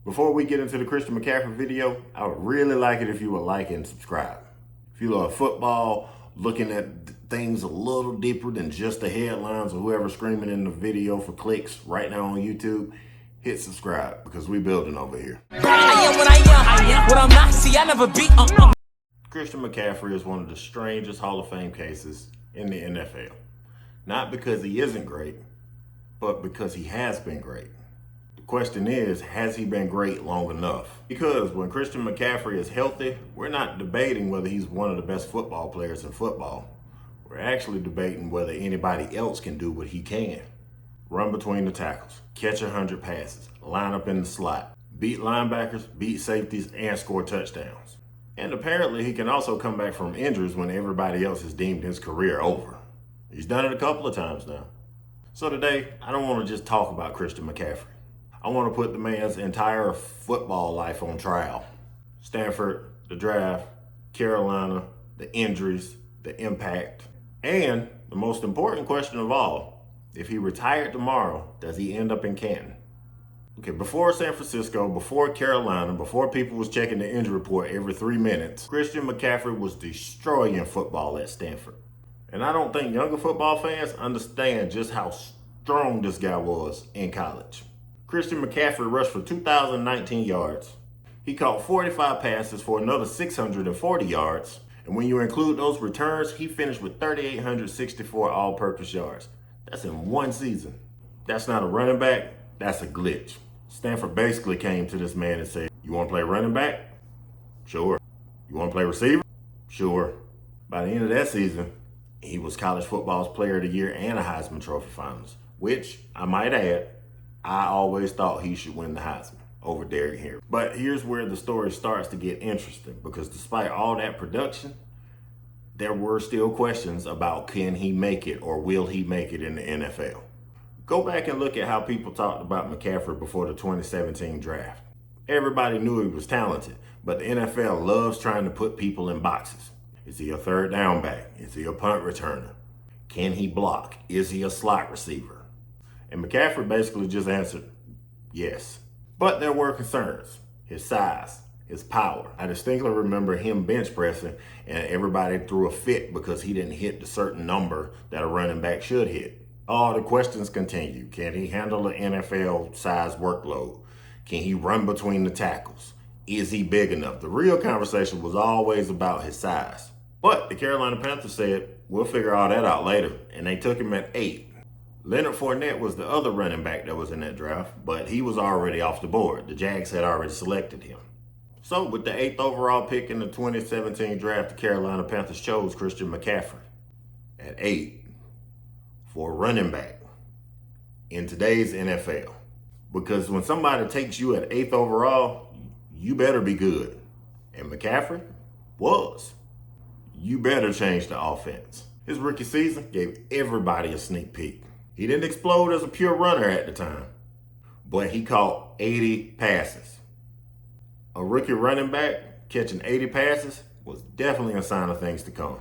Before we get into the Christian McCaffrey video, I would really like it if you would like and subscribe. If you love football, looking at things a little deeper than just the headlines or whoever's screaming in the video for clicks right now on YouTube, hit subscribe because we building over here. I am what I'm not. See, I never beat. Christian McCaffrey is one of the strangest Hall of Fame cases in the NFL. Not because he isn't great, but because he has been great. The question is, has he been great long enough? Because when Christian McCaffrey is healthy, we're not debating whether he's one of the best football players in football. We're actually debating whether anybody else can do what he can. Run between the tackles, catch 100 passes, line up in the slot, beat linebackers, beat safeties, and score touchdowns. And apparently he can also come back from injuries when everybody else has deemed his career over. He's done it a couple of times now. So today, I don't want to just talk about Christian McCaffrey. I want to put the man's entire football life on trial. Stanford, the draft, Carolina, the injuries, the impact, and the most important question of all, if he retired tomorrow, does he end up in Canton? Okay, before San Francisco, before Carolina, before people was checking the injury report every 3 minutes, Christian McCaffrey was destroying football at Stanford. And I don't think younger football fans understand just how strong this guy was in college. Christian McCaffrey rushed for 2,019 yards. He caught 45 passes for another 640 yards. And when you include those returns, he finished with 3,864 all-purpose yards. That's in one season. That's not a running back, that's a glitch. Stanford basically came to this man and said, you want to play running back? Sure. You want to play receiver? Sure. By the end of that season, he was college football's player of the year and a Heisman Trophy finalist, which I might add, I always thought he should win the Heisman over Derrick Henry. But here's where the story starts to get interesting, because despite all that production, there were still questions about can he make it or will he make it in the NFL. Go back and look at how people talked about McCaffrey before the 2017 draft. Everybody knew he was talented, but the NFL loves trying to put people in boxes. Is he a third down back? Is he a punt returner? Can he block? Is he a slot receiver? And McCaffrey basically just answered, yes. But there were concerns. His size, his power. I distinctly remember him bench pressing and everybody threw a fit because he didn't hit the certain number that a running back should hit. All the questions continue. Can he handle an NFL size workload? Can he run between the tackles? Is he big enough? The real conversation was always about his size. But the Carolina Panthers said, we'll figure all that out later. And they took him at 8. Leonard Fournette was the other running back that was in that draft, but he was already off the board. The Jags had already selected him. So with the 8th overall pick in the 2017 draft, the Carolina Panthers chose Christian McCaffrey at 8 for a running back in today's NFL. Because when somebody takes you at 8th overall, you better be good. And McCaffrey was. You better change the offense. His rookie season gave everybody a sneak peek. He didn't explode as a pure runner at the time, but he caught 80 passes. A rookie running back catching 80 passes was definitely a sign of things to come.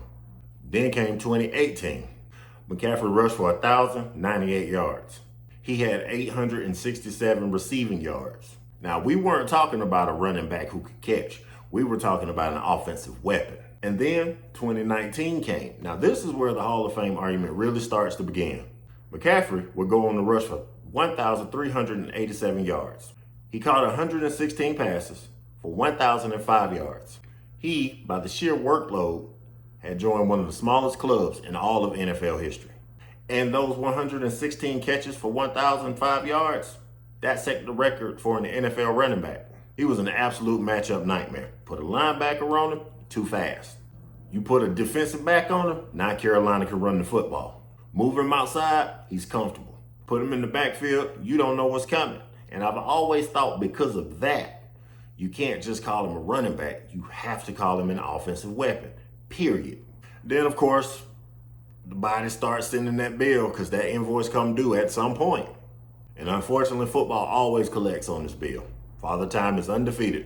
Then came 2018. McCaffrey rushed for 1,098 yards. He had 867 receiving yards. Now, we weren't talking about a running back who could catch. We were talking about an offensive weapon. And then 2019 came. Now, this is where the Hall of Fame argument really starts to begin. McCaffrey would go on the rush for 1,387 yards. He caught 116 passes for 1,005 yards. He, by the sheer workload, had joined one of the smallest clubs in all of NFL history. And those 116 catches for 1,005 yards, that set the record for an NFL running back. He was an absolute matchup nightmare. Put a linebacker on him, too fast. You put a defensive back on him, now Carolina can run the football. Move him outside, he's comfortable. Put him in the backfield, you don't know what's coming. And I've always thought because of that, you can't just call him a running back. You have to call him an offensive weapon, period. Then, of course, the body starts sending that bill because that invoice come due at some point. And unfortunately, football always collects on this bill. Father Time is undefeated.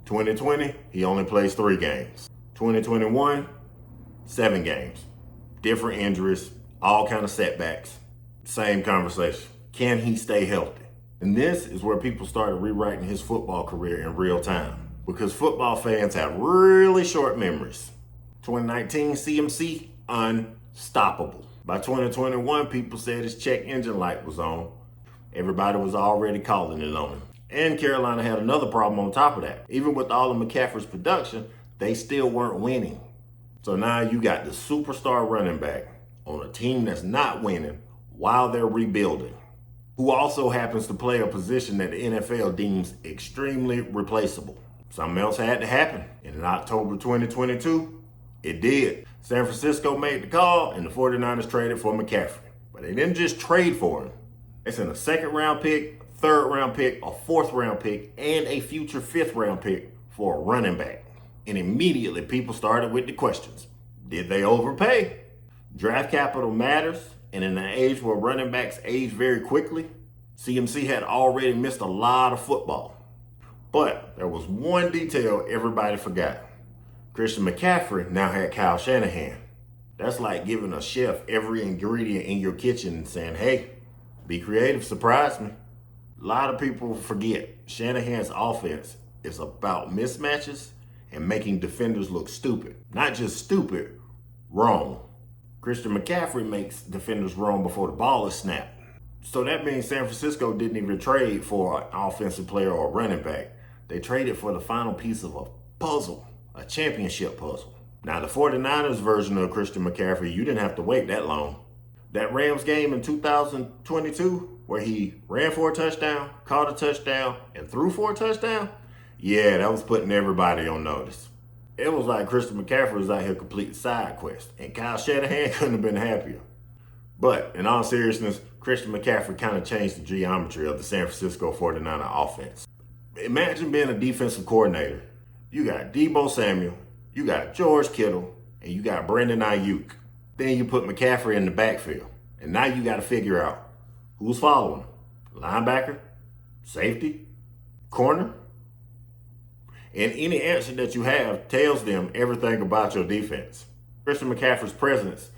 2020, he only plays 3 games. 2021, 7 games. Different injuries, all kind of setbacks. Same conversation. Can he stay healthy? And this is where people started rewriting his football career in real time, because football fans have really short memories. 2019 CMC, unstoppable. By 2021, people said his check engine light was on. Everybody was already calling it on him. And Carolina had another problem on top of that. Even with all of McCaffrey's production, they still weren't winning. So now you got the superstar running back on a team that's not winning while they're rebuilding, who also happens to play a position that the NFL deems extremely replaceable. Something else had to happen. And in October 2022, it did. San Francisco made the call and the 49ers traded for McCaffrey. But they didn't just trade for him. They sent a 2nd round pick, 3rd round pick, a 4th round pick, and a future 5th round pick for a running back. And immediately people started with the questions. Did they overpay? Draft capital matters, and in an age where running backs age very quickly, CMC had already missed a lot of football. But there was one detail everybody forgot. Christian McCaffrey now had Kyle Shanahan. That's like giving a chef every ingredient in your kitchen and saying, hey, be creative, surprise me. A lot of people forget Shanahan's offense is about mismatches and making defenders look stupid. Not just stupid, wrong. Christian McCaffrey makes defenders wrong before the ball is snapped. So that means San Francisco didn't even trade for an offensive player or a running back. They traded for the final piece of a puzzle, a championship puzzle. Now the 49ers version of Christian McCaffrey, you didn't have to wait that long. That Rams game in 2022 where he ran for a touchdown, caught a touchdown, and threw for a touchdown, yeah, that was putting everybody on notice. It was like Christian McCaffrey was out here completing side quests, and Kyle Shanahan couldn't have been happier. But in all seriousness, Christian McCaffrey kind of changed the geometry of the San Francisco 49er offense. Imagine being a defensive coordinator. You got Deebo Samuel, you got George Kittle, and you got Brandon Ayuk. Then you put McCaffrey in the backfield. And now you got to figure out who's following him. Linebacker, safety, corner. And any answer that you have tells them everything about your defense. Christian McCaffrey's presence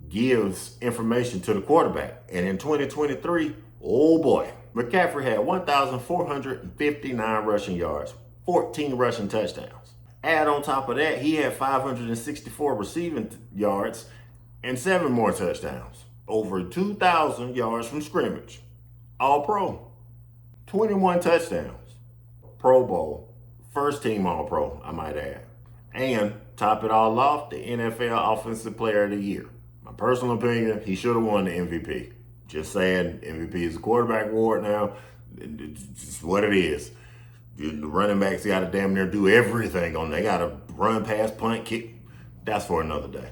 gives information to the quarterback. And in 2023, oh boy, McCaffrey had 1,459 rushing yards, 14 rushing touchdowns. Add on top of that, he had 564 receiving yards and 7 more touchdowns. Over 2,000 yards from scrimmage. All-Pro. 21 touchdowns. Pro Bowl. First team All-Pro, I might add. And top it all off, the NFL Offensive Player of the Year. My personal opinion, he should have won the MVP. Just saying, MVP is a quarterback award now. It's just what it is. The running backs got to damn near do everything on them. They got to run, pass, punt, kick. That's for another day.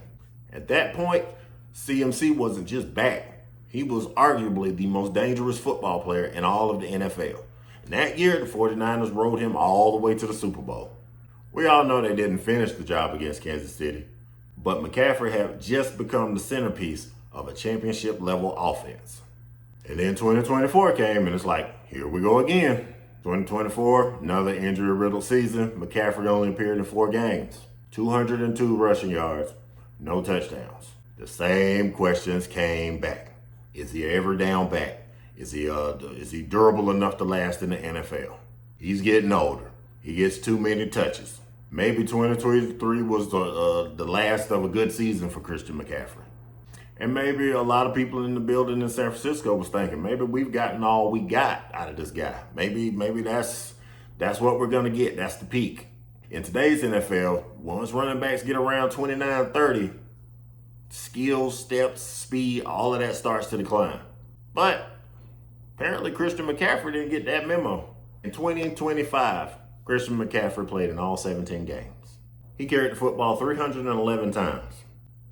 At that point, CMC wasn't just back. He was arguably the most dangerous football player in all of the NFL. And that year, the 49ers rode him all the way to the Super Bowl. We all know they didn't finish the job against Kansas City, but McCaffrey had just become the centerpiece of a championship-level offense. And then 2024 came, and it's like, here we go again. 2024, another injury-riddled season. McCaffrey only appeared in 4 games. 202 rushing yards, no touchdowns. The same questions came back. Is he ever down back? Is he durable enough to last in the NFL? He's getting older. He gets too many touches. Maybe 2023 was the last of a good season for Christian McCaffrey. And maybe a lot of people in the building in San Francisco was thinking, maybe we've gotten all we got out of this guy. Maybe that's what we're going to get. That's the peak. In today's NFL, once running backs get around 29, 30, skills, steps, speed, all of that starts to decline. But apparently Christian McCaffrey didn't get that memo. In 2025, Christian McCaffrey played in all 17 games. He carried the football 311 times,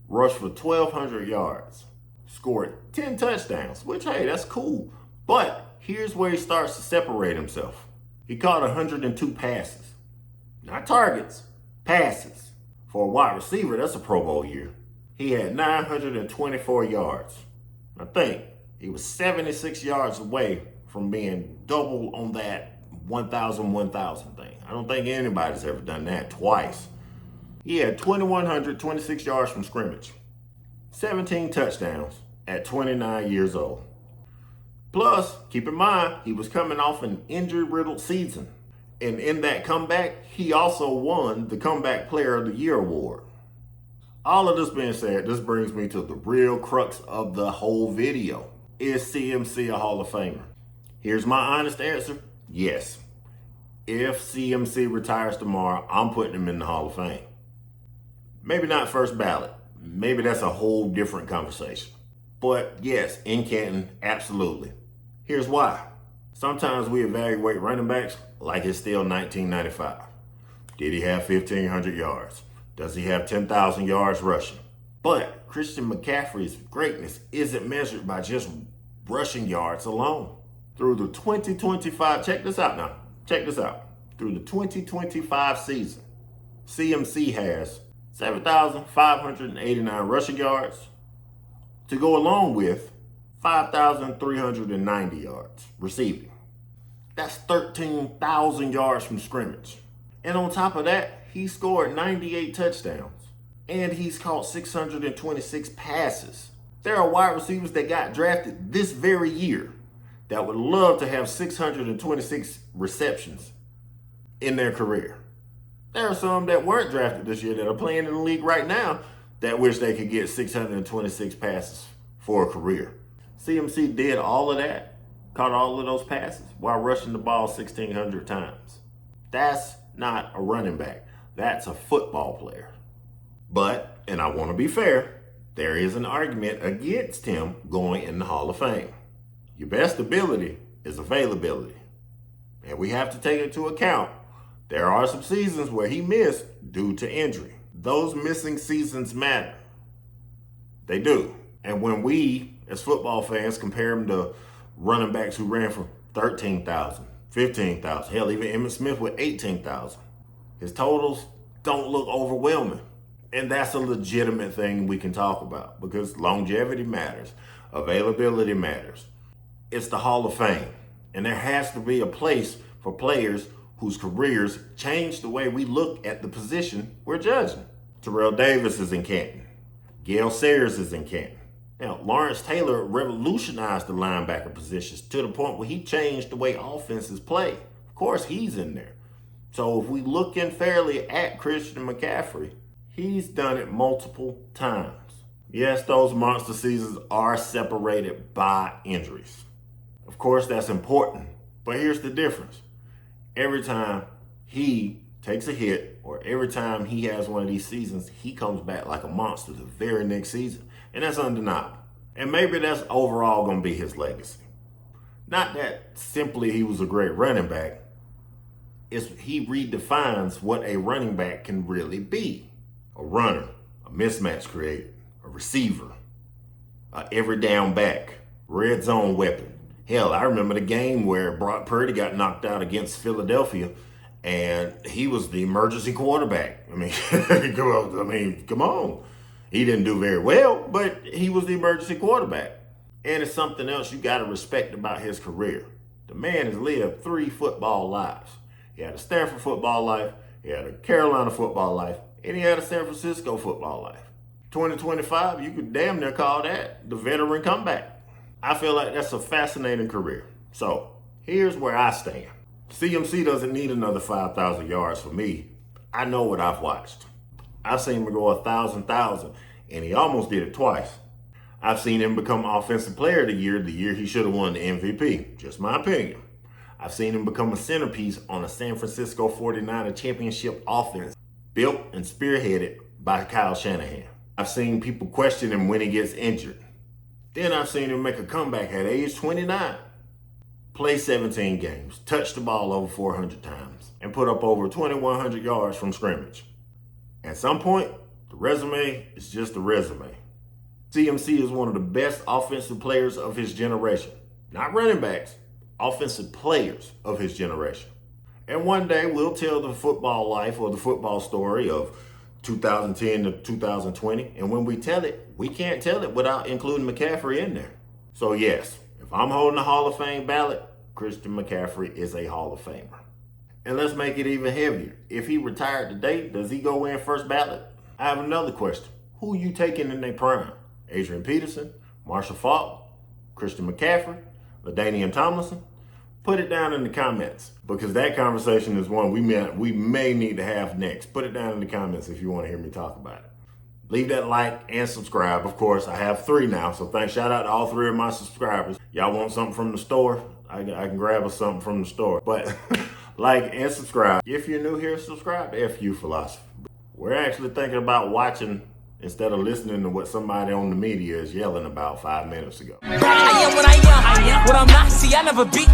rushed for 1,200 yards, scored 10 touchdowns, which, hey, that's cool. But here's where he starts to separate himself. He caught 102 passes. Not targets, passes. For a wide receiver, that's a Pro Bowl year. He had 924 yards. I think he was 76 yards away from being double on that 1,000 thing. I don't think anybody's ever done that twice. He had 2,126 yards from scrimmage, 17 touchdowns at 29 years old. Plus, keep in mind, he was coming off an injury-riddled season. And in that comeback, he also won the Comeback Player of the Year award. All of this being said, this brings me to the real crux of the whole video. Is CMC a Hall of Famer? Here's my honest answer, yes. If CMC retires tomorrow, I'm putting him in the Hall of Fame. Maybe not first ballot. Maybe that's a whole different conversation. But yes, in Canton, absolutely. Here's why. Sometimes we evaluate running backs like it's still 1995. Did he have 1,500 yards? Does he have 10,000 yards rushing? But Christian McCaffrey's greatness isn't measured by just rushing yards alone. Through the 2025, check this out now. Check this out. Through the 2025 season, CMC has 7,589 rushing yards to go along with 5,390 yards receiving. That's 13,000 yards from scrimmage. And on top of that, he scored 98 touchdowns. And he's caught 626 passes. There are wide receivers that got drafted this very year that would love to have 626 receptions in their career. There are some that weren't drafted this year that are playing in the league right now that wish they could get 626 passes for a career. CMC did all of that, caught all of those passes while rushing the ball 1,600 times. That's not a running back. That's a football player. But, and I want to be fair, there is an argument against him going in the Hall of Fame. Your best ability is availability. And we have to take into account there are some seasons where he missed due to injury. Those missing seasons matter. They do. And when we, as football fans, compare him to running backs who ran for 13,000, 15,000, hell, even Emmitt Smith with 18,000, his totals don't look overwhelming. And that's a legitimate thing we can talk about because longevity matters. Availability matters. It's the Hall of Fame. And there has to be a place for players whose careers change the way we look at the position we're judging. Terrell Davis is in Canton. Gale Sayers is in Canton. Now, Lawrence Taylor revolutionized the linebacker positions to the point where he changed the way offenses play. Of course, he's in there. So if we look in fairly at Christian McCaffrey, he's done it multiple times. Yes, those monster seasons are separated by injuries. Of course, that's important, but here's the difference. Every time he takes a hit or every time he has one of these seasons, he comes back like a monster the very next season. And that's undeniable. And maybe that's overall going to be his legacy. Not that simply he was a great running back. He redefines what a running back can really be. A runner, a mismatch creator, a receiver, a every down back, red zone weapon. Hell, I remember the game where Brock Purdy got knocked out against Philadelphia and he was the emergency quarterback. I mean, come on. He didn't do very well, but he was the emergency quarterback. And it's something else you got to respect about his career. The man has lived 3 football lives. He had a Stanford football life, he had a Carolina football life, and he had a San Francisco football life. 2025, you could damn near call that the veteran comeback. I feel like that's a fascinating career. So here's where I stand. CMC doesn't need another 5,000 yards for me. I know what I've watched. I've seen him go 1,000, and he almost did it twice. I've seen him become Offensive Player of the year he should have won the MVP. Just my opinion. I've seen him become a centerpiece on a San Francisco 49er championship offense built and spearheaded by Kyle Shanahan. I've seen people question him when he gets injured. Then I've seen him make a comeback at age 29, play 17 games, touch the ball over 400 times, and put up over 2,100 yards from scrimmage. At some point, the resume is just a resume. CMC is one of the best offensive players of his generation. Not running backs, offensive players of his generation. And one day we'll tell the football life or the football story of 2010 to 2020. And when we tell it, we can't tell it without including McCaffrey in there. So yes, if I'm holding a Hall of Fame ballot, Christian McCaffrey is a Hall of Famer. And let's make it even heavier. If he retired today, does he go in first ballot? I have another question. Who you taking in their prime? Adrian Peterson, Marshall Faulk, Christian McCaffrey, LaDainian Tomlinson? Put it down in the comments, because that conversation is one we may need to have next. Put it down in the comments if you want to hear me talk about it. Leave that like and subscribe. Of course, I have 3 now, so shout out to all 3 of my subscribers. Y'all want something from the store? I can grab us something from the store. But like and subscribe. If you're new here, subscribe to FU Philosophy. We're actually thinking about watching instead of listening to what somebody on the media is yelling about 5 minutes ago. I am what I am. What I'm not, see, I never be.